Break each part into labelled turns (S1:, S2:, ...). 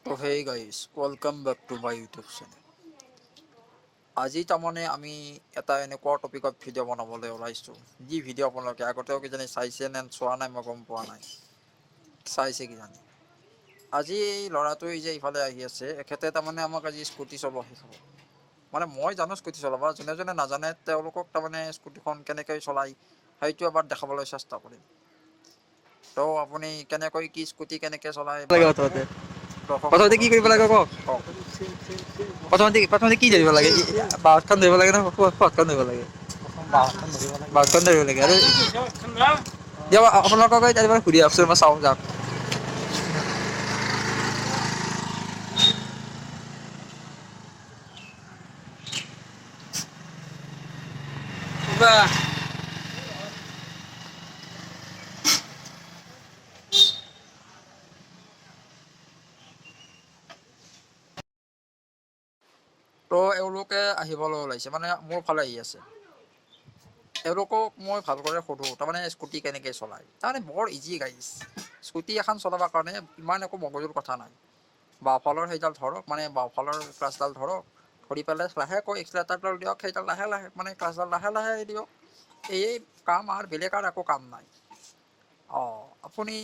S1: তো hey guys, welcome back to my YouTube channel. আজি তাৰমানে আমি এটা এনেকুৱা টপিকত ভিডিঅ' বনাবলৈ ওলাইছোঁ, যি ভিডিঅ' আপোনালোকে আগতেও কিজানি চাইছে নে চোৱা নাই মই গম পোৱা নাই, চাইছে কিজানি। আজি এই ল'ৰাটোৱে যে ইফালে আহি আছে, এখেতে তাৰমানে আমাক আজি স্কুটি চলোৱা শিকাব। মানে মই জানো স্কুটি চলাব, যোনে যোনে নাজানে তেওঁলোকক তাৰমানে স্কুটিখন কেনেকৈ চলায় সেইটো এবাৰ দেখাবলৈ চেষ্টা কৰিম। তো আপুনি কেনেকৈ কি স্কুটি কেনেকৈ চলায়
S2: প্ৰথমতে কি কৰিব লাগে কওক?
S1: কওক।
S2: প্ৰথমতে কি ধৰিব লাগে? বাহঁতখন ধৰিব লাগে নে ফোঁটখন ধৰিব লাগে? বাহঁতখন ধৰিব লাগে। আৰু দিয়ক আপোনালোকক এবাৰ ঘূৰি আহকচোন, মই চাওঁ যাওক।
S1: তো এওঁলোকে আহিবলৈ ওলাইছে, মানে মোৰ ফালে আহি আছে। এওঁলোকক মই ভালদৰে সোধোঁ তাৰমানে স্কুটি কেনেকৈ চলায়। তাৰমানে বৰ ইজি গাইজ, স্কুটি এখন চলাবৰ কাৰণে ইমান একো মগজুৰ কথা নাই। বাওঁফালৰ সেইডাল ধৰক, মানে বাওঁফালৰ ক্লাছডাল ধৰক, ধৰি পেলাই লাহেকৈ এক্সিলেটাৰডাল দিয়ক, সেইডাল লাহে লাহে মানে ক্লাছডাল লাহে লাহে দিয়ক। এই কাম আৰু বেলেগ আৰু একো কাম নাই। আপুনি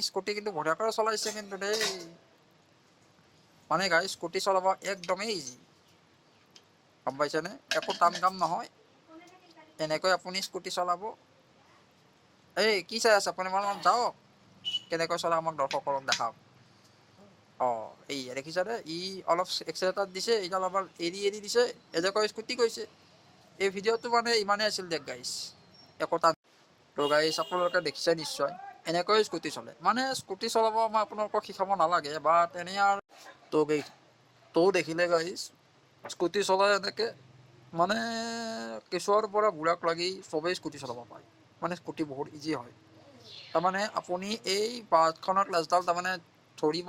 S1: স্কুটি কিন্তু বঢ়িয়াকৈ চলাইছে কিন্তু দেই। মানে গাড়ী স্কুটি চলাব একদমেই ইজি, গম পাইছেনে? একো টান কাম নহয়। এনেকৈ আপুনি স্কুটি চলাব। এই কি চাই আছে আপুনি? অলপমান যাওক, কেনেকৈ চলাই আমাক দৰ্শকসকলক দেখাওক। এই দেখিছানে, ই অলপ এক্সিলেটাৰ দিছে, এইডাল অলপ এৰি এৰি দিছে, এনেকৈ স্কুটি গৈছে। এই ভিডিঅ'টো মানে ইমানেই আছিল দেখ গাইছ, একোটা। তো গাইছ আপোনালোকে দেখিছে নিশ্চয়, এনেকৈ স্কুটি চলে। মানে স্কুটি চলাব মই আপোনালোকক শিকাব নালাগে, বা তেনে আৰু তো দেখিলে গাইছ, স্কুটি চলাই এনেকৈ মানে কেঁচুৱাৰ পৰা বুঢ়াক লাগি চবেই স্কুটি চলাব পাৰে। মানে স্কুটি বহুত ইজি হয়। তাৰমানে আপুনি এই বাছখনৰ ক্লাছডাল তাৰমানে ধৰিব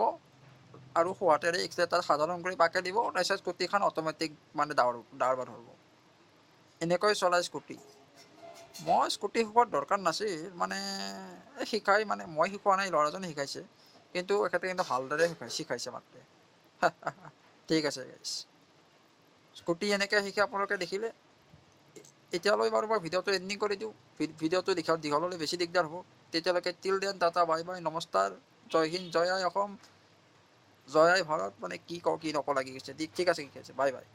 S1: আৰু সোঁহাতেৰে এক্সিলেটাৰ সাধাৰণ কৰি বাকে দিব, তাৰপিছত স্কুটিখন অট'মেটিক মানে ডাৱৰ ধৰিব। এনেকৈ চলাই স্কুটি। মই স্কুটি শিকোৱাৰ দৰকাৰ নাছিল, মানে শিকাই মানে মই শিকোৱা নাই, ল'ৰাজনে শিকাইছে। কিন্তু এখেতে কিন্তু ভালদৰে শিকাইছে মাত্ৰ। ঠিক আছে গাইছ, স্কুটি এনেকৈ শিকে আপোনালোকে দেখিলে। এতিয়ালৈ বাৰু মই ভিডিঅ'টো এণ্ডিং কৰি দিওঁ। ভিডিঅ'টো দীঘল হ'লে বেছি দিগদাৰ হ'ব। তেতিয়ালৈকে till then, Tata, bye bye, নমস্কাৰ, জয় হিন্দ, জয় আই অসম, জয় আই ভাৰত। মানে কি কওঁ কি নকওঁ লাগি গৈছে। ঠিক আছে, বাই বাই।